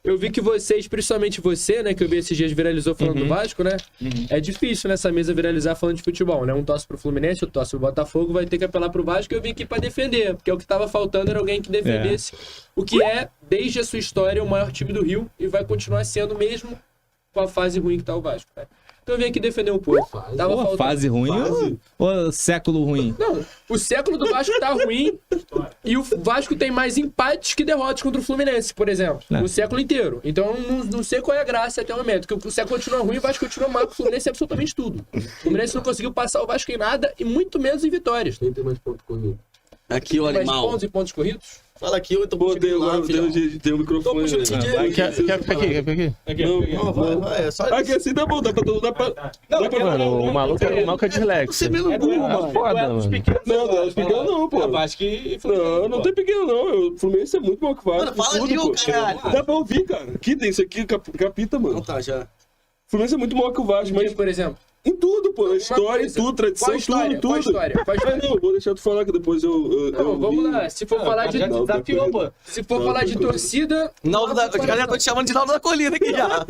Eu vi que vocês, principalmente você, né, que eu vi esses dias viralizou falando do Vasco, né? É difícil nessa mesa viralizar falando de futebol, né? Um torce pro Fluminense, outro torce pro Botafogo, vai ter que apelar pro Vasco e eu vim aqui pra defender, porque o que tava faltando era alguém que defendesse o que é, desde a sua história, o maior time do Rio e vai continuar sendo mesmo com a fase ruim que tá o Vasco, né? Então eu vim aqui defender um pouco. Tava faltando... Fase ruim ou século ruim? Não, o século do Vasco tá ruim e o Vasco tem mais empates que derrotas contra o Fluminense, por exemplo. No século inteiro. Então não sei qual é a graça até o momento. Porque o século continua ruim e o Vasco continua mal, o Fluminense é absolutamente tudo. O Fluminense não conseguiu passar o Vasco em nada e muito menos em vitórias. Quem tem mais ponto corrido? Aqui o animal. Mais pontos e pontos corridos? Fala aqui, eu tô Botei agora, tem o microfone. Quer ficar aqui? Não, vai, é só aqui assim tá bom, dá pra... Mano, o maluco é dislexo. Você mesmo burro, mano. Foda, mano. Não, pequeno não, pô. Vasco e Não tem pequeno não. O Fluminense é muito maior que o Vasco. Mano, fala tudo, de pô. caralho. Dá pra ouvir, cara. Aqui tem isso aqui, capita, mano. Não tá, já. O Fluminense é muito maior que o Vasco, mas... Por exemplo. Em tudo, pô. Na história, em tudo, tradição, Qual história? tudo. Qual história? Não, vou deixar tu falar que depois eu Não, vamos lá. Se for falar de... desafiou, pô. Se for falar de torcida... Já tô te chamando de Naldo da Colina aqui já.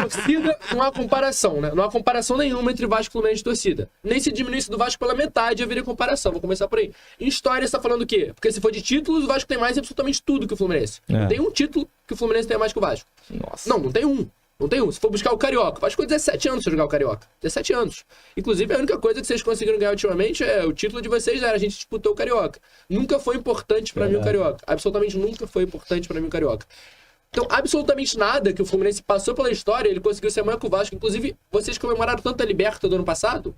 Torcida, não há comparação, né? Não há comparação nenhuma entre Vasco e Fluminense de torcida. Nem se diminuísse do Vasco pela metade, haveria comparação. Vou começar por aí. Em história, você tá falando o quê? Porque se for de títulos, o Vasco tem mais absolutamente tudo que o Fluminense. É. Tem um título que o Fluminense tem mais que o Vasco. Nossa. Não tem um. Não tem um. Se for buscar o Carioca, o Vasco ficou 17 anos pra jogar o Carioca. 17 anos. Inclusive, a única coisa que vocês conseguiram ganhar ultimamente é o título de vocês, era a gente disputou o Carioca. Nunca foi importante pra mim o Carioca. Absolutamente nunca foi importante pra mim o Carioca. Então, absolutamente nada que o Fluminense passou pela história, ele conseguiu ser maior que o Vasco. Inclusive, vocês comemoraram tanto a Liberta do ano passado,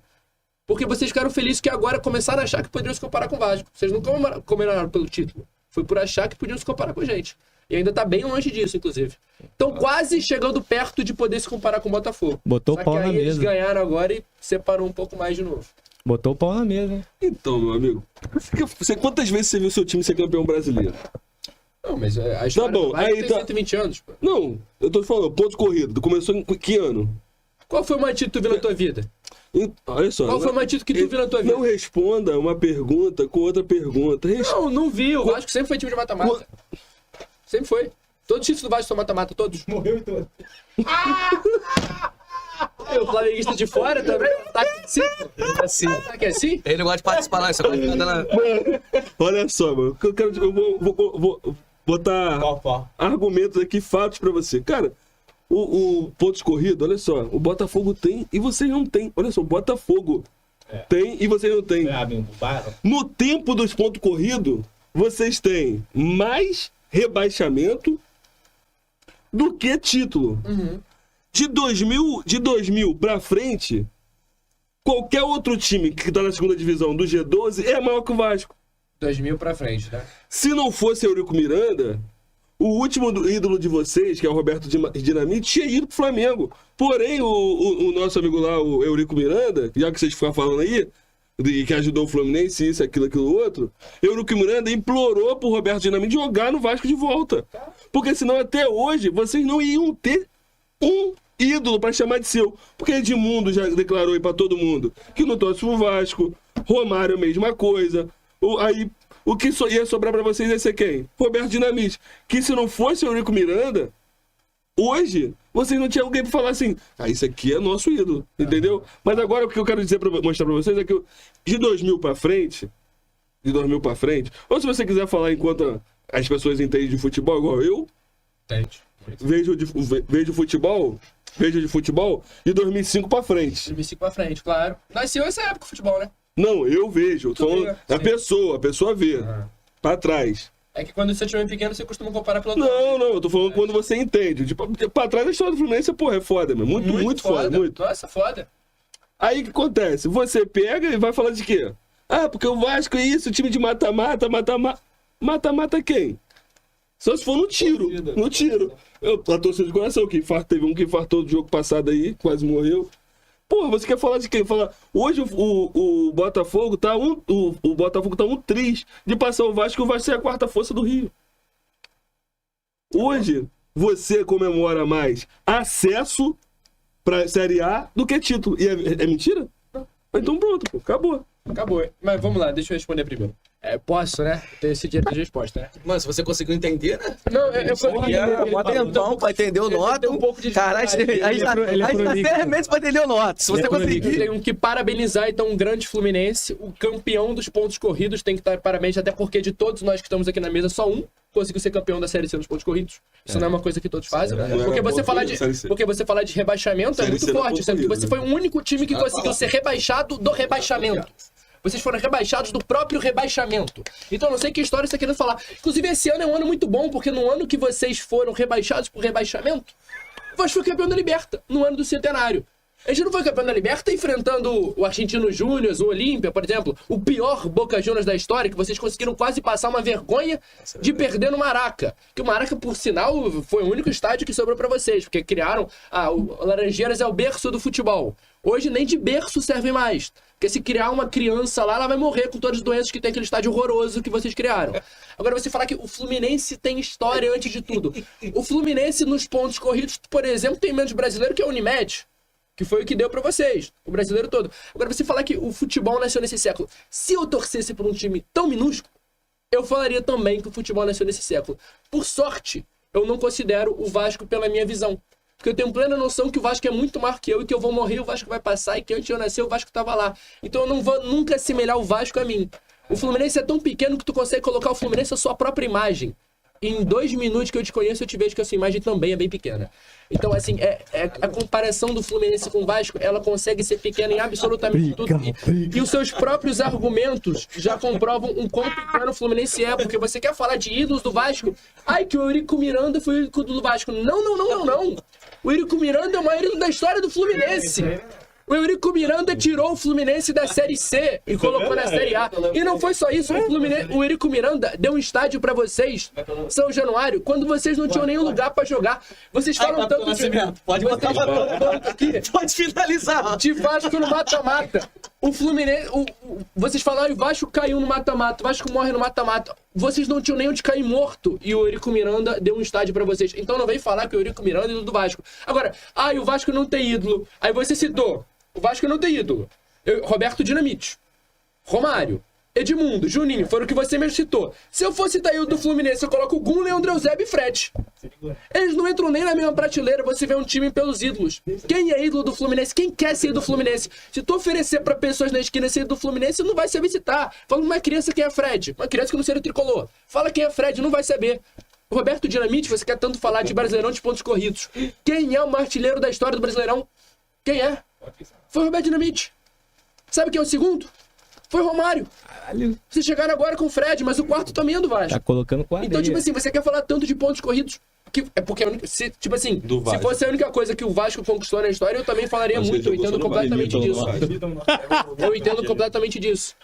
porque vocês ficaram felizes que agora começaram a achar que poderiam se comparar com o Vasco. Vocês não comemoraram pelo título. Foi por achar que podiam se comparar com a gente. E ainda tá bem longe disso, inclusive. Então, quase chegando perto de poder se comparar com o Botafogo. Botou o Só pau que na aí eles mesa. ganharam agora e separou um pouco mais de novo. Botou o pau na mesa, hein? Então, meu amigo, quantas vezes você viu seu time ser campeão brasileiro? Não, mas a história bom, do Vasco aí tem tá. 120 anos, pô. Não, eu tô te falando, ponto corrido. Começou em que ano? Qual foi o maior título que tu viu na tua vida? Olha só. Qual foi o maior título que tu viu na tua vida? Não responda uma pergunta com outra pergunta. Não vi. O Vasco sempre foi time de mata-mata. Sempre foi. Todos os títulos do Vasco são mata-mata, todos. Morreu e todo. O flamenguista de fora também. Tá aqui assim? Assim. Tá aqui assim? Ele não gosta de participar, não. Só gosta de ficar dando... Olha só, mano. Eu vou botar argumentos aqui, fatos pra você. Cara, o pontos corrido, olha só. O Botafogo tem e vocês não tem. Olha só, o Botafogo tem e vocês não tem. No tempo dos pontos corridos, vocês têm mais rebaixamento do que título. De 2000 pra frente, qualquer outro time que tá na segunda divisão do G12 é maior que o Vasco. 2000 pra frente, né? Se não fosse Eurico Miranda, o último ídolo de vocês, que é o Roberto Dinamite, tinha ido pro Flamengo. Porém, o nosso amigo lá, o Eurico Miranda, já que vocês ficam falando aí, que ajudou o Fluminense, isso, aquilo, outro, Eurico Miranda implorou pro Roberto Dinamite jogar no Vasco de volta. Porque senão até hoje vocês não iam ter um ídolo pra chamar de seu. Porque Edmundo já declarou aí pra todo mundo que não torce pro Vasco, Romário a mesma coisa. Aí o que ia sobrar pra vocês ia ser quem? Roberto Dinamite. Que se não fosse o Eurico Miranda, hoje vocês não tinham alguém pra falar assim, isso aqui é nosso ídolo, entendeu? Mas agora o que eu quero dizer mostrar pra vocês é que de 2000 pra frente, ou se você quiser falar enquanto as pessoas entendem de futebol, igual eu, vejo de futebol de 2005 pra frente. 2005 pra frente, claro. Nasceu essa época o futebol, né? Não, eu vejo. Tô falando vê, a pessoa vê. Pra trás. É que quando você estiver pequeno, você costuma comparar pelo Não, eu tô falando quando você entende. Tipo, pra trás a história do Fluminense, porra, é foda, mano. Muito foda, muito. Nossa, foda. Aí o que acontece? Você pega e vai falar de quê? Porque o Vasco é isso, time de mata-mata. Mata-mata quem? Só se for no tiro. No tiro. A torcida de coração, teve um que infartou do jogo passado aí, quase morreu. Porra, você quer falar de quem? Hoje o Botafogo tá o Botafogo tá um triz de passar o Vasco, e o Vasco ser a quarta força do Rio. Hoje, você comemora mais acesso pra Série A do que título. E é mentira? Então pronto, pô, acabou. Acabou. Mas vamos lá, deixa eu responder primeiro. Posso, né? Tenho esse direito de resposta, né? Mano, se você conseguiu entender, né? Não, eu consegui. Bota tempão pra entender o Noto. Tem um pouco de Caralho, dificuldade. a gente tá 6 meses pra entender o Noto. Se você conseguir. Tenho que parabenizar, então, um grande Fluminense. O campeão dos pontos corridos tem que estar parabéns, até porque de todos nós que estamos aqui na mesa, só um conseguiu ser campeão da Série C nos pontos corridos. Isso não é uma coisa que todos fazem. Porque você falar de rebaixamento é muito forte, sendo que você foi o único time que conseguiu ser rebaixado do rebaixamento. Vocês foram rebaixados do próprio rebaixamento. Então eu não sei que história você está querendo falar. Inclusive, esse ano é um ano muito bom, porque no ano que vocês foram rebaixados por rebaixamento, o Vasco foi campeão da Liberta, no ano do centenário. A gente não foi campeão da Liberta enfrentando o Argentino Júnior, o Olímpia, por exemplo, o pior Boca Juniors da história, que vocês conseguiram quase passar uma vergonha de perder no Maraca. Que o Maraca, por sinal, foi o único estádio que sobrou pra vocês, porque criaram... o Laranjeiras é o berço do futebol. Hoje nem de berço serve mais. Porque se criar uma criança lá, ela vai morrer com todas as doenças que tem aquele estádio horroroso que vocês criaram. Agora, você falar que o Fluminense tem história antes de tudo. O Fluminense, nos pontos corridos, por exemplo, tem menos brasileiro que a Unimed, que foi o que deu pra vocês, o brasileiro todo. Agora, você falar que o futebol nasceu nesse século. Se eu torcesse por um time tão minúsculo, eu falaria também que o futebol nasceu nesse século. Por sorte, eu não considero o Vasco pela minha visão. Porque eu tenho plena noção que o Vasco é muito maior que eu e que eu vou morrer, o Vasco vai passar e que antes de eu nascer o Vasco tava lá. Então eu não vou nunca assimilar o Vasco a mim. O Fluminense é tão pequeno que tu consegue colocar o Fluminense a sua própria imagem. Em 2 minutos que eu te conheço, eu te vejo que a sua imagem também é bem pequena. Então, assim, a comparação do Fluminense com o Vasco, ela consegue ser pequena em absolutamente tudo. E os seus próprios argumentos já comprovam o quão pequeno o Fluminense é, porque você quer falar de ídolos do Vasco. Ai, que o Eurico Miranda foi o ídolo do Vasco. Não. O Eurico Miranda é o maior ídolo da história do Fluminense. O Eurico Miranda tirou o Fluminense da Série C e colocou na Série A. E não foi só isso. O Eurico Miranda deu um estádio pra vocês, São Januário, quando vocês não tinham nenhum lugar pra jogar. Vocês falam tanto de... Pode botar aqui. Pode finalizar. De Vasco no mata-mata. O Fluminense... Vocês falaram, o Vasco caiu no mata-mata. O Vasco morre no mata-mata. Vocês não tinham nem onde cair morto. E o Eurico Miranda deu um estádio pra vocês. Então não vem falar que o Eurico Miranda é ídolo do Vasco. Agora, o Vasco não tem ídolo. Aí você citou... O Vasco não tem ídolo. Roberto Dinamite, Romário, Edmundo, Juninho, foram o que você mesmo citou. Se eu fosse citar ídolo do Fluminense, eu coloco o Gum, Leandro Eusébio e Fred. Eles não entram nem na mesma prateleira, você vê um time pelos ídolos. Quem é ídolo do Fluminense? Quem quer ser ídolo do Fluminense? Se tu oferecer pra pessoas na esquina ser ídolo do Fluminense, não vai saber citar. Fala uma criança quem é Fred. Uma criança que não seria tricolor. Fala quem é Fred, não vai saber. Roberto Dinamite, você quer tanto falar de Brasileirão de pontos corridos. Quem é o artilheiro da história do Brasileirão? Quem é? Foi o Roberto Dinamite. Sabe quem é o segundo? Foi o Romário. Caralho. Vocês chegaram agora com o Fred, mas o quarto também é do Vasco. Tá colocando quadrilha. Então, tipo assim, você quer falar tanto de pontos corridos, que é porque se fosse a única coisa que o Vasco conquistou na história, eu também falaria muito. Eu entendo completamente disso. Eu entendo completamente disso.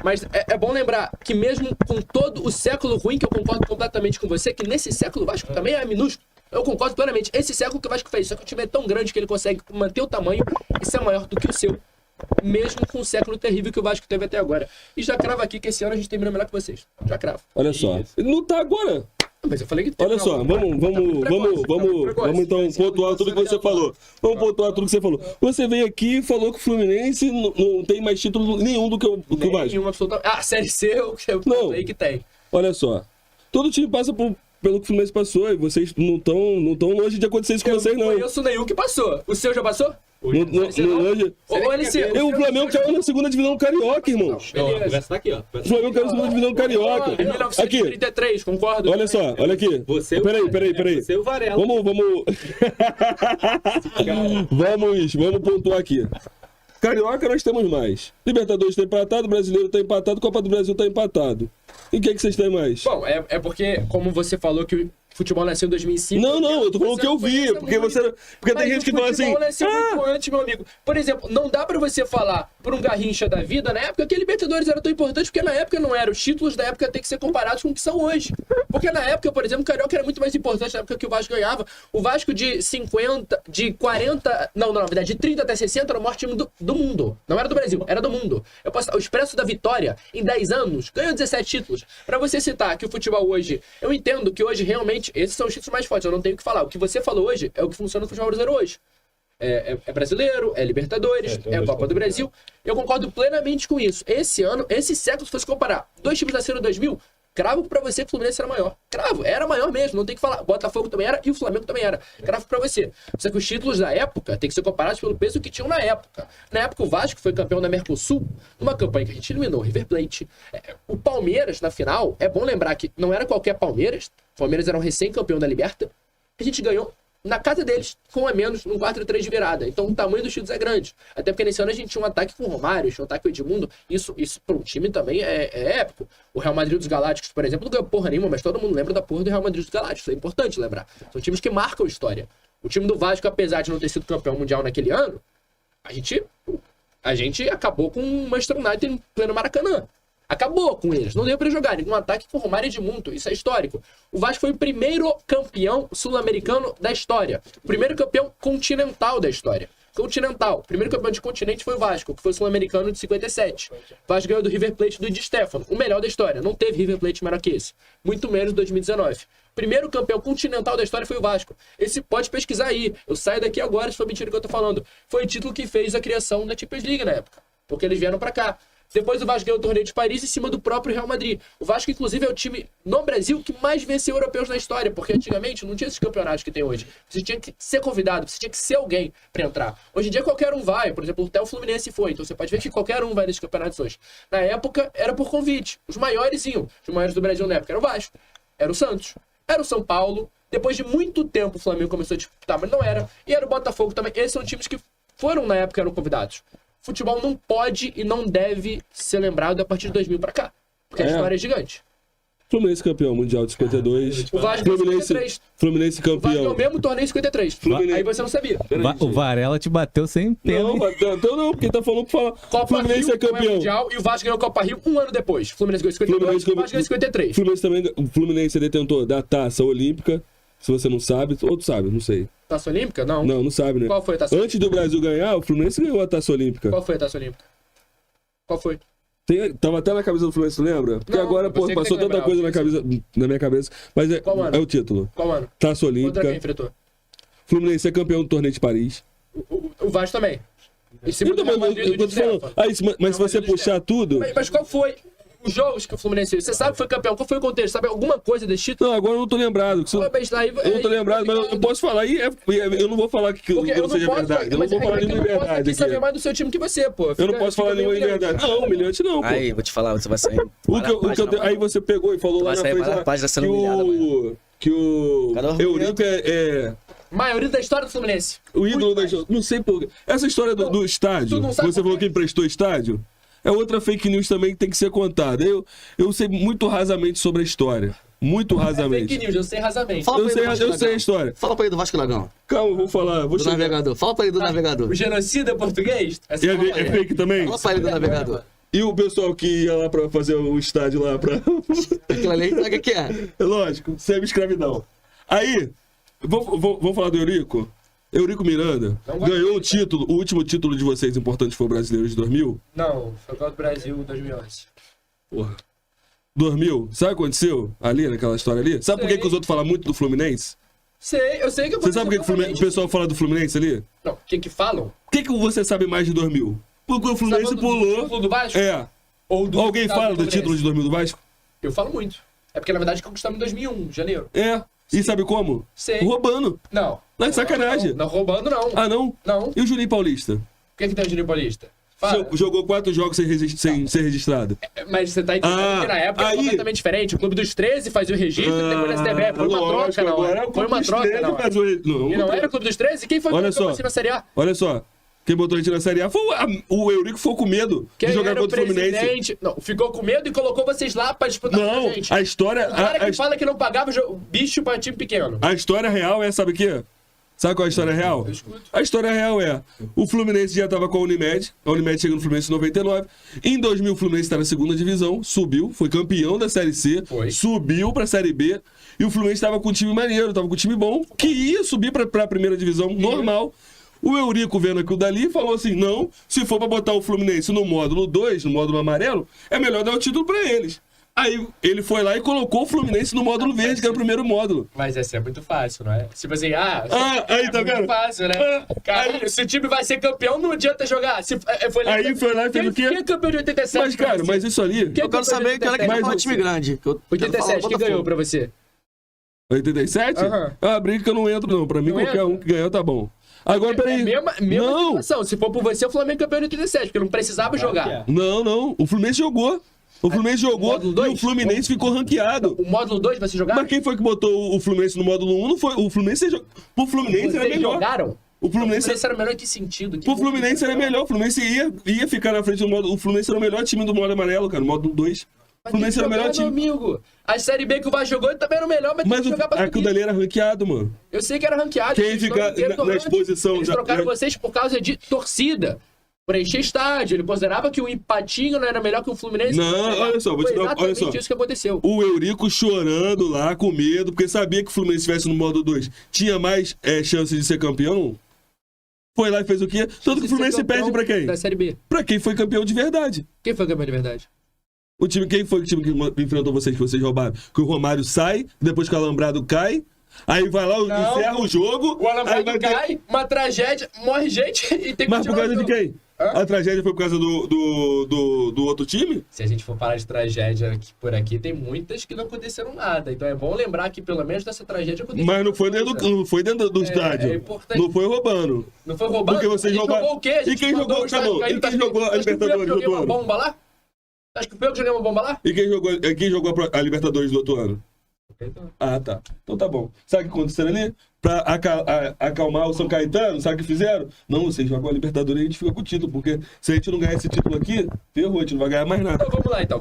Mas é bom lembrar que mesmo com todo o século ruim, que eu concordo completamente com você, que nesse século o Vasco também é minúsculo. Eu concordo plenamente. Esse século que o Vasco fez, só que o time é tão grande que ele consegue manter o tamanho e ser maior do que o seu. Mesmo com o século terrível que o Vasco teve até agora. E já cravo aqui que esse ano a gente termina melhor que vocês. Já cravo. Olha só. Não tá agora. Mas eu falei que... Olha só, vamos então pontuar tudo que você falou. Vamos pontuar tudo que você falou. Você veio aqui e falou que o Fluminense não tem mais título nenhum do que o Vasco. Nenhum, absolutamente. Série C eu falei que tem. Olha só. Todo time passa pelo que o Fluminense passou e vocês não tão longe de acontecer isso com vocês, não. Eu não conheço nenhum que passou. O seu já passou? O Flamengo caiu na segunda divisão carioca, irmão. Beleza. Tá aqui, ó. O Flamengo caiu na segunda divisão carioca. 1933, concordo. Olha só, olha aqui. Peraí. Você e o Varela. Vamos pontuar aqui. Carioca nós temos mais. Libertadores tá empatado, Brasileiro tá empatado, Copa do Brasil tá empatado. E o que vocês têm mais? Bom, é porque, como você falou que o futebol nasceu em 2005... Não, eu tô falando o que eu vi. Porque tem gente que fala assim... O futebol nasceu muito antes, meu amigo. Por exemplo, não dá pra você falar por um Garrincha da vida, na época que a Libertadores era tão importante, porque na época não era. Os títulos da época têm que ser comparados com o que são hoje. Porque na época, por exemplo, o Carioca era muito mais importante na época que o Vasco ganhava. O Vasco de 50, de 40... Não, na verdade, de 30 até 60 era o maior time do mundo. Não era do Brasil, era do mundo. O Expresso da Vitória, em 10 anos, ganhou 17 títulos. Pra você citar que o futebol hoje... Eu entendo que hoje, realmente, esses são os títulos mais fortes. Eu não tenho o que falar. O que você falou hoje é o que funciona no futebol brasileiro hoje. É brasileiro, é Libertadores, é Copa do Brasil. Eu concordo plenamente com isso. Esse ano, esse século, se fosse comparar 2 times nasceram em 2000, cravo pra você que o Fluminense era maior. Cravo, era maior mesmo, não tem que falar. Botafogo também era e o Flamengo também era. Cravo pra você. Só que os títulos da época tem que ser comparados pelo peso que tinham na época. Na época o Vasco foi campeão da Mercosul, numa campanha que a gente eliminou o River Plate. O Palmeiras, na final, é bom lembrar que não era qualquer Palmeiras. O Palmeiras era um recém-campeão da Liberta. A gente ganhou na casa deles, com a menos, num 4-3 de virada. Então o tamanho dos títulos é grande. Até porque nesse ano a gente tinha um ataque com o Romário, tinha um ataque com o Edmundo. Isso para um time também é épico. O Real Madrid dos Galácticos, por exemplo, não ganhou porra nenhuma, mas todo mundo lembra da porra do Real Madrid dos Galácticos. É importante lembrar. São times que marcam a história. O time do Vasco, apesar de não ter sido campeão mundial naquele ano, a gente acabou com o Manchester United em pleno Maracanã. Acabou com eles, não deu pra jogar. Um ataque com o Romário e Edmundo, isso é histórico. O Vasco foi o primeiro campeão sul-americano da história. O primeiro campeão continental da história. Continental. O primeiro campeão de continente foi o Vasco, que foi o sul-americano de 57. O Vasco ganhou do River Plate do Di Stéfano, o melhor da história. Não teve River Plate melhor que esse. Muito menos 2019. O primeiro campeão continental da história foi o Vasco. Esse pode pesquisar aí. Eu saio daqui agora se for mentira o que eu tô falando. Foi o título que fez a criação da Champions League na época. Porque eles vieram pra cá. Depois o Vasco ganhou o torneio de Paris em cima do próprio Real Madrid. O Vasco, inclusive, é o time no Brasil que mais venceu europeus na história, porque antigamente não tinha esses campeonatos que tem hoje. Você tinha que ser convidado, você tinha que ser alguém pra entrar. Hoje em dia qualquer um vai, por exemplo, até o Fluminense foi, então você pode ver que qualquer um vai nesses campeonatos hoje. Na época, era por convite. Os maiores iam. Os maiores do Brasil na época era o Vasco, era o Santos, era o São Paulo. Depois de muito tempo o Flamengo começou a disputar, mas não era. E era o Botafogo também. Esses são times que foram, na época, eram convidados. Futebol não pode e não deve ser lembrado a partir de 2000 pra cá. Porque a história é gigante. Fluminense campeão mundial de 52. O Vasco é 53. Fluminense O Vasco é campeão. o mesmo torneio 53. Fluminense. Aí você não sabia. O Varela te bateu sem pena. Não, então não, porque tá falando pra falar. Copa Fluminense Rio é campeão. mundial e o Vasco ganhou a Copa Rio um ano depois. Fluminense ganhou 52 e o Vasco ganhou 53. Fluminense também, o Fluminense é detentor da taça olímpica. Se você não sabe, outro sabe, não sei. Taça Olímpica? Não. Não sabe, né? Qual foi a Taça Olímpica? Antes do Brasil ganhar, o Fluminense ganhou a taça olímpica. Qual foi a Taça Olímpica? Qual foi? Tava até na cabeça do Fluminense, lembra? Porque Não, agora, você pô, que passou tem que tanta lembrar, coisa na minha cabeça. Mas Qual ano? é o título. Qual ano? Taça Contra quem olímpica. enfrentou? Fluminense é campeão do torneio de Paris. O Vasco também. Em cima do Então, Real mas Madrid eu do tô te falando. Stefano. Aí, mas se você puxar tudo. Mas qual foi os jogos que o Fluminense fez? Você sabe que foi campeão? Qual foi o contexto? Sabe alguma coisa desse título? Não, agora eu não tô lembrado. Eu não tô lembrado, mas eu posso falar. Eu não vou falar que Porque eu não seja verdade. Eu não vou falar nenhuma verdade. saber mais do seu time que você, pô. Eu não posso falar nenhuma verdade. Não, humilhante não, pô. Aí, vou te falar, você vai sair. Aí você pegou e falou lá na frente que o Cada um Eurico é Maioria da história do Fluminense. o ídolo Muito da... mais. Não sei por quê. Essa história do estádio, tu não sabe você por falou quê? que emprestou estádio, é outra fake news também que tem que ser contada. Eu sei muito rasamente sobre a história. Muito rasamente. Fake news, eu sei rasamente. Fala Eu pra ele do Vasco sei da a Gama. história. Fala pra ele do Vasco da Gama. Calma, eu vou falar. Vou Do chegar. navegador. Fala pra ele do navegador. O genocida português? E é fake também? Fala pra ele do navegador. E o pessoal que ia lá pra fazer o estádio lá pra... Aquilo ali, sabe o que é? É lógico, semi-escravidão. Aí, vamos falar do Eurico? Eurico Miranda Não gosto ganhou dele, o título, o último título de vocês importante foi o Brasileiro de 2000? Não, foi contra o Brasil em 2011. Porra. 2000, sabe o que aconteceu ali, naquela história ali? Sabe por que Sei. os outros falam muito do Fluminense? Sei, eu sei que eu Você sabe por que o pessoal fala do Fluminense ali? Não, o que falam? O que você sabe mais de 2000? Porque o Fluminense Sabe do pulou. título do Vasco? É. Ou do Alguém resultado fala do Fluminense? título de 2000 do Vasco? Eu falo muito. É porque, na verdade, conquistamos em 2001, janeiro. É. E sabe como? Sei. Roubando. Não. Não é sacanagem. Não, roubando, não. Ah, não? Não. E o Juninho Paulista? O que tem o Juninho Paulista? Fala. Jogou 4 jogos sem ser registrado. Mas você tá entendendo que na época aí- era completamente diferente. O Clube dos 13 fazia o registro e depois da STB. Foi uma lógico, troca, não. agora o Foi uma Clube troca, dos 13 não. faz o- E não era o Clube dos 13? Quem foi que Olha botou só. você na Série A? Olha só. Quem botou a gente na Série A foi o Eurico, ficou com medo Quem de jogar era contra o Fluminense. presidente? Não, ficou com medo e colocou vocês lá pra disputar com a Não, gente. a história. O cara que fala que não pagava bicho pra time pequeno. A história real é, sabe o quê? Sabe qual é a história real? A história real é: o Fluminense já estava com a Unimed chega no Fluminense em 99. Em 2000, o Fluminense está na segunda divisão, subiu, foi campeão da Série C, Foi. subiu para a Série B. E o Fluminense estava com um time maneiro, estava com um time bom, que ia subir para a primeira divisão, normal. O Eurico, vendo aquilo dali, falou assim: não, se for para botar o Fluminense no módulo 2, no módulo amarelo, é melhor dar o título para eles. Aí ele foi lá e colocou o Fluminense no módulo verde, que era o primeiro módulo. Mas essa é muito fácil, não é? Tipo assim, Aí, tá é vendo? muito fácil, né? Caralho, se o time vai ser campeão, não adianta jogar. Aí foi lá e fez o quê? Quem é campeão de 87? Mas, cara, mas isso ali... Quem é Eu quero saber que era que Mas foi um você- time grande. Que eu quero falar 87, quem Botafogo. ganhou pra você? 87? Aham. Ah, briga que eu não entro, não. Pra mim, Não qualquer entra? um que ganhar tá bom. Agora, É peraí. a mesma Não, situação. Se for por você, o Flamengo é campeão de 87, porque não precisava jogar. não. O Fluminense jogou. O Fluminense jogou módulo e dois? o Fluminense ficou ranqueado. O módulo 2 vai ser jogado? Mas quem foi que botou o Fluminense no módulo 1? Não foi. O Fluminense... Pro Fluminense era Vocês melhor. jogaram? O Fluminense... era melhor em que sentido? Pro Fluminense era melhor. O Fluminense ia ficar na frente do módulo... O Fluminense era o melhor time do módulo amarelo, cara. Módulo 2. O Fluminense era o melhor time. Amigo. A Série B que o Vasco jogou também era o melhor, mas tem Mas que jogar pra aquilo subir. dali era ranqueado, mano. Eu sei que era ranqueado. Quem eles fica estão inteiro na torrando. exposição Eles já- trocaram vocês por causa de torcida. Por encher estádio. Ele considerava que o empatinho não era melhor que o Fluminense. Não, olha só, vou te Foi dar... Olha exatamente só. isso que aconteceu. O Eurico chorando lá, com medo, porque sabia que o Fluminense estivesse no módulo 2 tinha mais chance de ser campeão. Foi lá e fez o quê? Tanto que o Fluminense perde pra quem? Da Série B. Pra quem foi campeão de verdade. Quem foi campeão de verdade? Quem foi o time que enfrentou vocês, que vocês roubaram? Que o Romário sai, depois que o Alambrado cai, aí vai lá, Não. encerra o jogo. O aí Alambrado vai ter- cai, uma tragédia, morre gente e tem que Mas por continuar causa o de jogo. quem? Hã? A tragédia foi por causa do outro time? Se a gente for parar de tragédia por aqui, tem muitas que não aconteceram nada. Então é bom lembrar que pelo menos dessa tragédia aconteceu. Mas não foi dentro do estádio. é importante. Não foi roubando. Não foi roubando? Porque vocês a gente roubaram- jogou o quê? A E gente quem mandou jogou- o estádio tá bom. cair. E Tu acha quem que- jogou a tu acha que fui eu que Libertadores do joguei outro uma ano? bomba lá? Tu acha que fui eu que joguei uma bomba lá? E quem jogou a Libertadores do outro ano? Ah, tá. Então tá bom. Sabe o que aconteceu ali? Pra acalmar o São Caetano, sabe o que fizeram? Não, vocês jogam a Libertadores e a gente fica com o título, porque se a gente não ganhar esse título aqui, ferrou, a gente não vai ganhar mais nada. Então vamos lá, então.